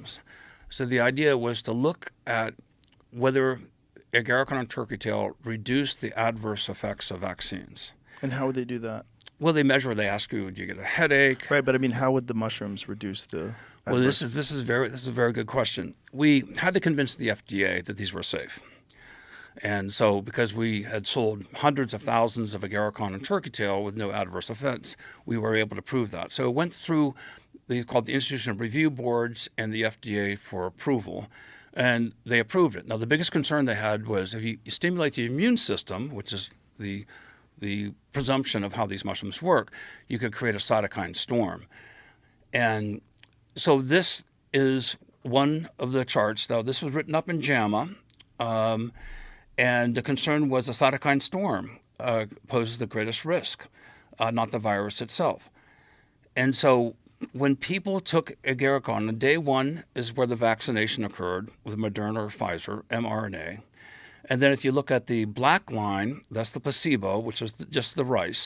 mushrooms. So the idea was to look at whether Agaricon and turkey tail reduced the adverse effects of vaccines. And how would they do that? Well, they measure. They ask you, do you get a headache? Right, but I mean, how would the mushrooms reduce the? Well, this is a very good question. We had to convince the FDA that these were safe, and so because we had sold hundreds of thousands of Agaricon and turkey tail with no adverse effects, we were able to prove that. So it went through these called the Institution of Review Boards and the FDA for approval, and they approved it. Now, the biggest concern they had was if you stimulate the immune system, which is the presumption of how these mushrooms work, you could create a cytokine storm. And so this is one of the charts. Now, this was written up in JAMA, and the concern was the cytokine storm poses the greatest risk, not the virus itself. And so when people took Agaricon, on day one is where the vaccination occurred with Moderna or Pfizer, mRNA. And then if you look at the black line, that's the placebo, which is just the rice.